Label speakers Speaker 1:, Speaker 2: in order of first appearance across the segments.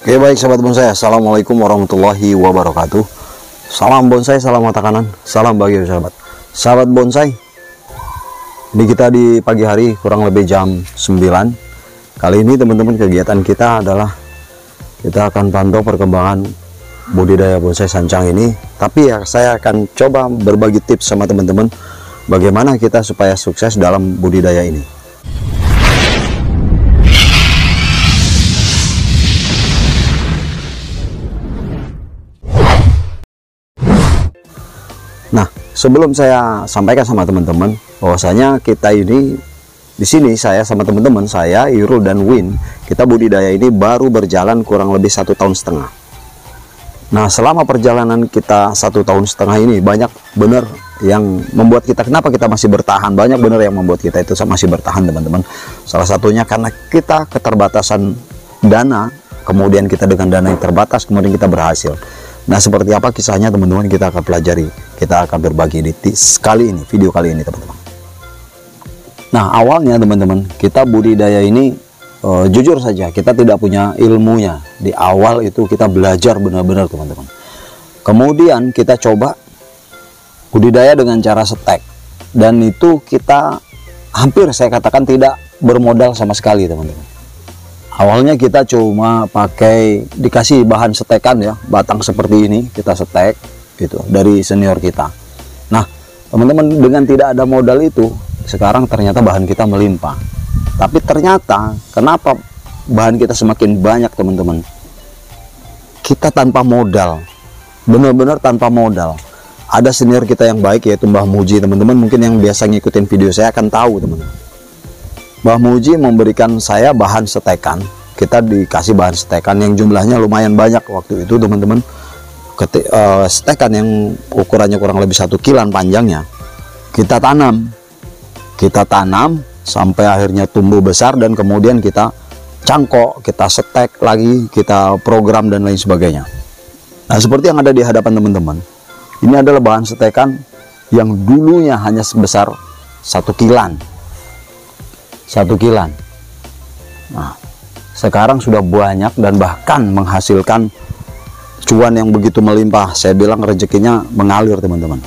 Speaker 1: Oke, baik sahabat bonsai, assalamualaikum warahmatullahi wabarakatuh. Salam bonsai, salam mata kanan, salam bagi sahabat bonsai. Ini kita di pagi hari kurang lebih jam 9. Kali ini teman-teman kegiatan kita adalah kita akan pantau perkembangan budidaya bonsai sancang ini. Tapi ya saya akan coba berbagi tips sama teman-teman bagaimana kita supaya sukses dalam budidaya ini. Nah, sebelum saya sampaikan sama teman-teman bahwasanya kita ini di sini, saya sama teman-teman saya Irul dan Win, kita budidaya ini baru berjalan kurang lebih 1,5 tahun. Nah, selama perjalanan kita 1,5 tahun ini banyak bener yang membuat kita, kenapa kita masih bertahan, banyak bener yang membuat kita itu masih bertahan teman-teman. Salah satunya karena kita keterbatasan dana, kemudian kita dengan dana yang terbatas kemudian kita berhasil. Nah, seperti apa kisahnya teman-teman, kita akan pelajari, kita akan berbagi di video kali ini teman-teman. Nah, awalnya teman-teman kita budidaya ini jujur saja kita tidak punya ilmunya. Di awal itu kita belajar benar-benar teman-teman. Kemudian kita coba budidaya dengan cara setek, dan itu kita hampir saya katakan tidak bermodal sama sekali teman-teman. Awalnya kita cuma pakai, dikasih bahan setekan ya, batang seperti ini kita setek gitu dari senior kita. Nah teman-teman, dengan tidak ada modal itu, sekarang ternyata bahan kita melimpah. Tapi ternyata kenapa bahan kita semakin banyak teman-teman? Kita tanpa modal, benar-benar tanpa modal. Ada senior kita yang baik yaitu Mbah Muji teman-teman, mungkin yang biasa ngikutin video saya akan tahu teman-teman. Mbah Muji memberikan saya bahan setekan. Kita dikasih bahan setekan yang jumlahnya lumayan banyak waktu itu teman-teman. Setekan yang ukurannya kurang lebih 1 kilan panjangnya. Kita tanam sampai akhirnya tumbuh besar, dan kemudian kita cangkok, kita setek lagi, kita program dan lain sebagainya. Nah, seperti yang ada di hadapan teman-teman, ini adalah bahan setekan yang dulunya hanya sebesar 1 kilan. 1 kilan. Nah, sekarang sudah banyak dan bahkan menghasilkan cuan yang begitu melimpah. Saya bilang rezekinya mengalir teman-teman.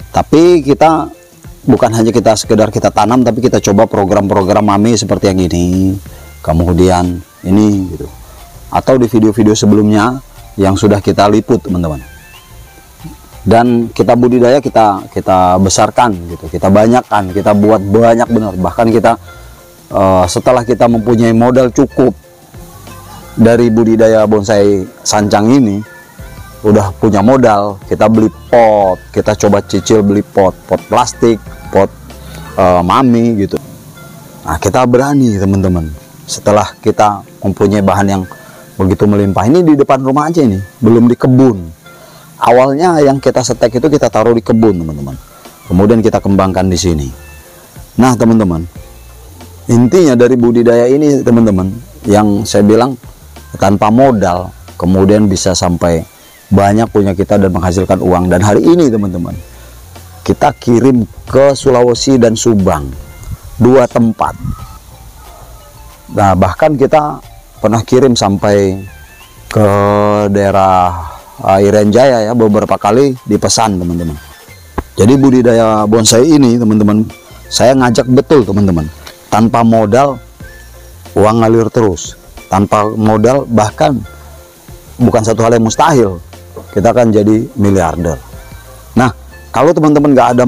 Speaker 1: Tapi kita bukan hanya kita sekedar kita tanam, tapi kita coba program-program mami seperti yang ini, kemudian ini gitu. Atau di video-video sebelumnya yang sudah kita liput teman-teman. Dan kita budidaya, kita besarkan gitu, kita banyakkan, kita buat banyak benar. Bahkan kita setelah kita mempunyai modal cukup dari budidaya bonsai sancang ini, udah punya modal, kita beli pot, kita coba cicil beli pot plastik, pot mami gitu. Nah, kita berani teman-teman, setelah kita mempunyai bahan yang begitu melimpah. Ini di depan rumah aja, ini belum di kebun. Awalnya yang kita setek itu kita taruh di kebun teman-teman, kemudian kita kembangkan di sini. Nah teman-teman, intinya dari budidaya ini teman-teman, yang saya bilang tanpa modal kemudian bisa sampai banyak punya kita dan menghasilkan uang. Dan hari ini teman-teman, kita kirim ke Sulawesi dan Subang, 2 tempat. Nah bahkan kita pernah kirim sampai ke daerah Irian Jaya ya, beberapa kali dipesan teman-teman. Jadi budidaya bonsai ini teman-teman, saya ngajak betul teman-teman, tanpa modal uang ngalir terus. Tanpa modal bahkan bukan satu hal yang mustahil, kita akan jadi miliarder. Nah kalau teman-teman nggak ada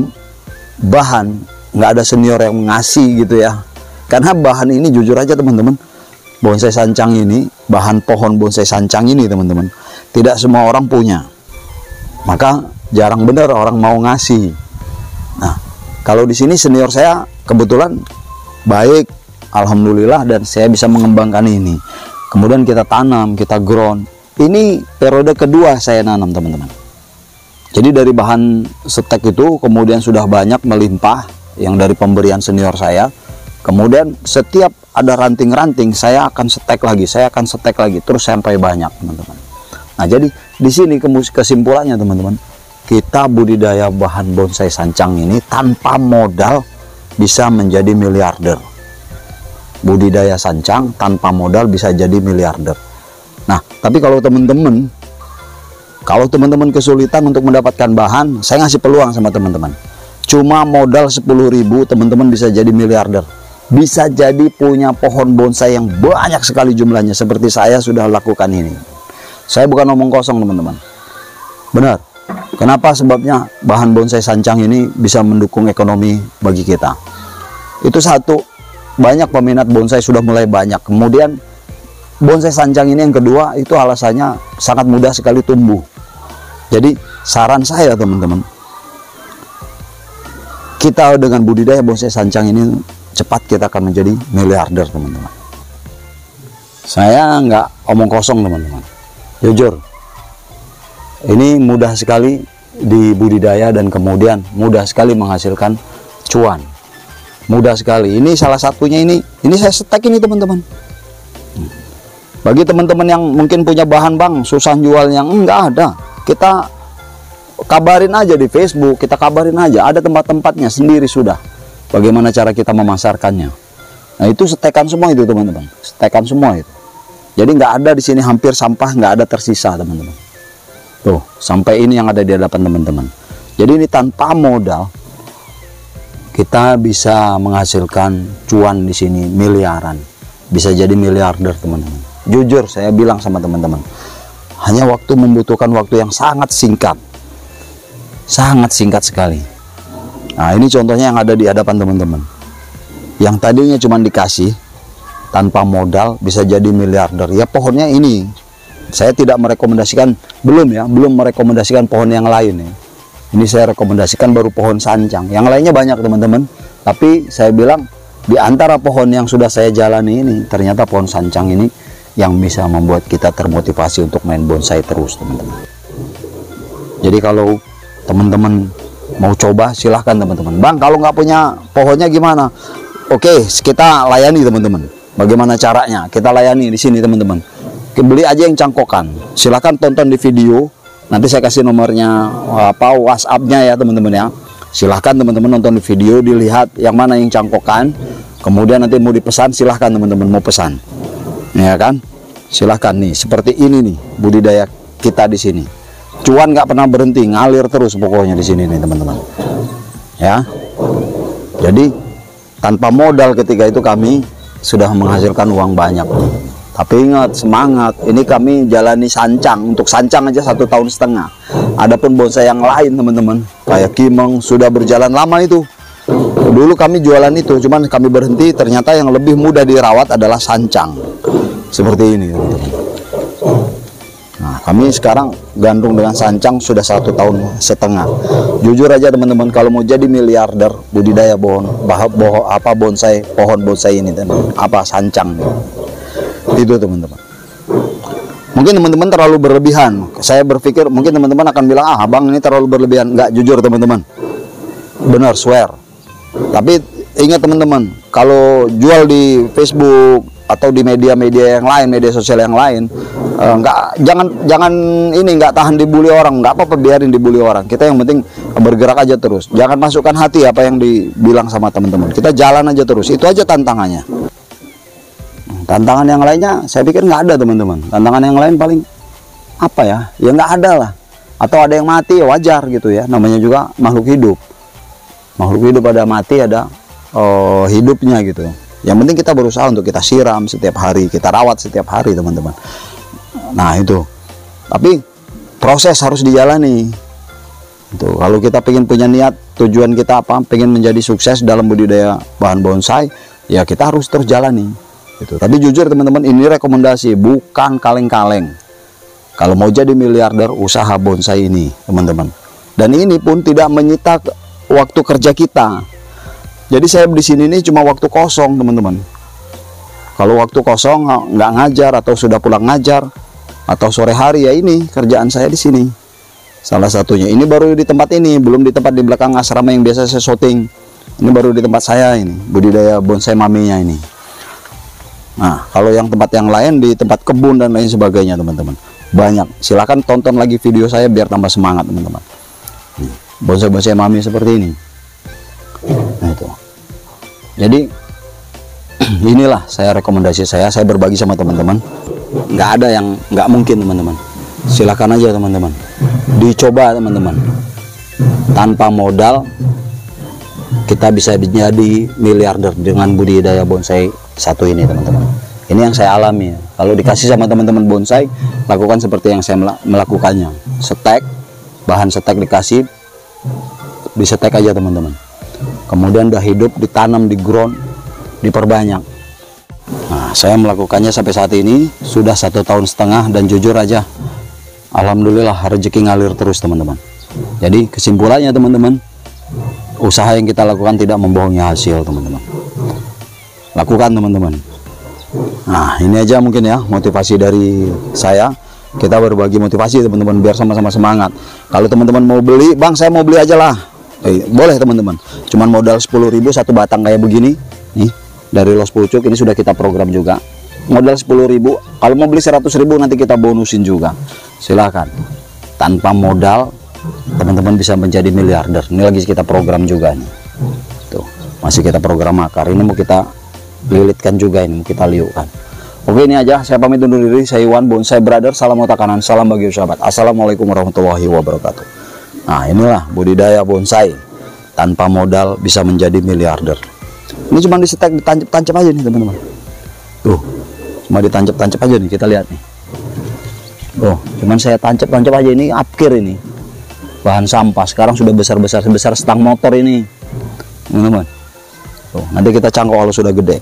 Speaker 1: bahan, nggak ada senior yang ngasih gitu ya, karena bahan ini jujur aja teman-teman, bonsai sancang ini, bahan pohon bonsai sancang ini teman-teman, tidak semua orang punya, maka jarang benar orang mau ngasih. Nah kalau di sini senior saya kebetulan baik, alhamdulillah, dan saya bisa mengembangkan ini. Kemudian kita tanam, kita ground. Ini periode kedua saya nanam teman-teman. Jadi dari bahan setek itu kemudian sudah banyak melimpah yang dari pemberian senior saya. Kemudian setiap ada ranting-ranting saya akan setek lagi, terus sampai banyak teman-teman. Nah jadi di sini kesimpulannya teman-teman, kita budidaya bahan bonsai sancang ini tanpa modal bisa menjadi miliarder. Budidaya sancang tanpa modal bisa jadi miliarder. Nah, tapi kalau teman-teman kesulitan untuk mendapatkan bahan, saya ngasih peluang sama teman-teman. Cuma modal 10.000 teman-teman bisa jadi miliarder. Bisa jadi punya pohon bonsai yang banyak sekali jumlahnya seperti saya sudah lakukan ini. Saya bukan ngomong kosong teman-teman. Benar. Kenapa? Sebabnya bahan bonsai sancang ini bisa mendukung ekonomi bagi kita. Itu satu, banyak peminat bonsai sudah mulai banyak. Kemudian bonsai sancang ini yang kedua, itu alasannya sangat mudah sekali tumbuh. Jadi saran saya teman-teman, kita dengan budidaya bonsai sancang ini cepat kita akan menjadi miliarder teman-teman. Saya nggak omong kosong teman-teman, jujur. Ini mudah sekali dibudidaya dan kemudian mudah sekali menghasilkan cuan. Mudah sekali. Ini salah satunya ini saya stek ini teman-teman. Bagi teman-teman yang mungkin punya bahan bang, susah jual yang enggak ada. Kita kabarin aja di Facebook, kita kabarin aja. Ada tempat-tempatnya sendiri sudah. Bagaimana cara kita memasarkannya. Nah itu setekan semua itu teman-teman. Setekan semua itu. Jadi nggak ada di sini hampir sampah, nggak ada tersisa teman-teman. Tuh, sampai ini yang ada di hadapan teman-teman. Jadi ini tanpa modal kita bisa menghasilkan cuan di sini miliaran. Bisa jadi miliarder teman-teman. Jujur saya bilang sama teman-teman, hanya membutuhkan waktu yang sangat singkat. Sangat singkat sekali. Nah, ini contohnya yang ada di hadapan teman-teman. Yang tadinya cuma dikasih tanpa modal bisa jadi miliarder. Ya pohonnya ini. Saya tidak merekomendasikan, belum merekomendasikan pohon yang lain ya. Ini saya rekomendasikan baru pohon sancang. Yang lainnya banyak teman-teman. Tapi saya bilang di antara pohon yang sudah saya jalani ini, ternyata pohon sancang ini yang bisa membuat kita termotivasi untuk main bonsai terus teman-teman. Jadi kalau teman-teman mau coba silahkan teman-teman. Bang kalau nggak punya pohonnya gimana? Oke, kita layani teman-teman. Bagaimana caranya? Kita layani di sini teman-teman. Beli aja yang cangkokan. Silahkan tonton di video. Nanti saya kasih nomornya WhatsApp-nya ya teman-teman ya. Silahkan teman-teman nonton di video, dilihat yang mana yang cangkokan. Kemudian nanti mau dipesan silahkan teman-teman mau pesan. Ya kan? Silahkan nih. Seperti ini nih budidaya kita di sini. Cuan nggak pernah berhenti, ngalir terus pokoknya di sini nih teman-teman. Ya. Jadi tanpa modal ketika itu kami sudah menghasilkan uang banyak. Tapi ingat, semangat. Ini kami jalani sancang. Untuk sancang aja 1,5 tahun. Adapun bonsai yang lain teman-teman, kayak kimeng sudah berjalan lama itu. Dulu kami jualan itu, cuman kami berhenti. Ternyata yang lebih mudah dirawat adalah sancang. Seperti ini teman-teman. Nah, kami sekarang gandrung dengan sancang sudah 1,5 tahun. Jujur aja teman-teman, kalau mau jadi miliarder budidaya pohon bonsai ini teman, sancang itu teman-teman. Mungkin teman-teman terlalu berlebihan. Saya berpikir mungkin teman-teman akan bilang, abang ini terlalu berlebihan. Enggak, jujur teman-teman, benar, swear. Tapi ingat teman-teman, kalau jual di Facebook atau di media-media yang lain, media sosial yang lain, jangan tahan dibully orang. Nggak apa-apa, biarin dibully orang. Kita yang penting bergerak aja terus. Jangan masukkan hati apa yang dibilang sama teman-teman. Kita jalan aja terus. Itu aja tantangannya. Tantangan yang lainnya saya pikir nggak ada teman-teman. Tantangan yang lain paling apa ya? Ya nggak ada lah. Atau ada yang mati ya wajar gitu ya. Namanya juga makhluk hidup. Makhluk hidup ada mati, ada hidupnya gitu. Yang penting kita berusaha untuk kita siram setiap hari, kita rawat setiap hari teman-teman. Nah itu. Tapi proses harus dijalani. Itu. Kalau kita pengen punya niat, tujuan kita apa? Pengen menjadi sukses dalam budidaya bahan bonsai, ya kita harus terus jalani. Gitu. Tapi jujur teman-teman, ini rekomendasi, bukan kaleng-kaleng. Kalau mau jadi miliarder, usaha bonsai ini teman-teman. Dan ini pun tidak menyita waktu kerja kita. Jadi saya di sini ini cuma waktu kosong teman-teman. Kalau waktu kosong nggak ngajar atau sudah pulang ngajar atau sore hari, ya ini kerjaan saya di sini. Salah satunya ini baru di tempat ini, belum di tempat di belakang asrama yang biasa saya syuting. Ini baru di tempat saya ini, budidaya bonsai maminya ini. Nah, kalau yang tempat yang lain di tempat kebun dan lain sebagainya teman-teman. Banyak. Silahkan tonton lagi video saya biar tambah semangat teman-teman. Bonsai-bonsai mami seperti ini. Nah itu. Jadi inilah saya rekomendasi saya berbagi sama teman-teman. nggak ada yang nggak mungkin teman-teman. Silakan aja teman-teman, dicoba teman-teman. Tanpa modal kita bisa menjadi miliarder dengan budidaya bonsai satu ini teman-teman. Ini yang saya alami. Kalau dikasih sama teman-teman bonsai, lakukan seperti yang saya melakukannya. Setek, bahan setek dikasih, disetek aja teman-teman. Kemudian udah hidup, ditanam di ground, diperbanyak. Nah, saya melakukannya sampai saat ini sudah 1,5 tahun dan jujur aja, alhamdulillah rezeki ngalir terus teman-teman. Jadi kesimpulannya teman-teman, usaha yang kita lakukan tidak membohongi hasil teman-teman. Lakukan teman-teman. Nah, ini aja mungkin ya motivasi dari saya. Kita berbagi motivasi teman-teman biar sama-sama semangat. Kalau teman-teman mau beli, bang saya mau beli aja lah, boleh teman-teman. Cuman modal 10.000 satu batang kayak begini nih, dari Los Pucuk ini sudah kita program juga. Modal 10.000, kalau mau beli 100.000 nanti kita bonusin juga. Silahkan. Tanpa modal teman-teman bisa menjadi miliarder. Ini lagi kita program juga nih. Tuh, masih kita program akar. Ini mau kita lilitkan juga, ini mau kita liukan. Oke, ini aja. Saya pamit undur diri. Saya Iwan, Bonsai Brother. Salam otak kanan, salam bagi sahabat. Assalamualaikum warahmatullahi wabarakatuh. Nah, inilah budidaya bonsai. Tanpa modal bisa menjadi miliarder. Ini cuma disetek, ditancap aja nih teman-teman. Tuh, cuma ditancap aja nih. Kita lihat nih. Tuh, cuman saya tancap aja, ini apkir ini. Bahan sampah. Sekarang sudah besar stang motor ini. Teman-teman. Tuh, nanti kita cangkok kalau sudah gede.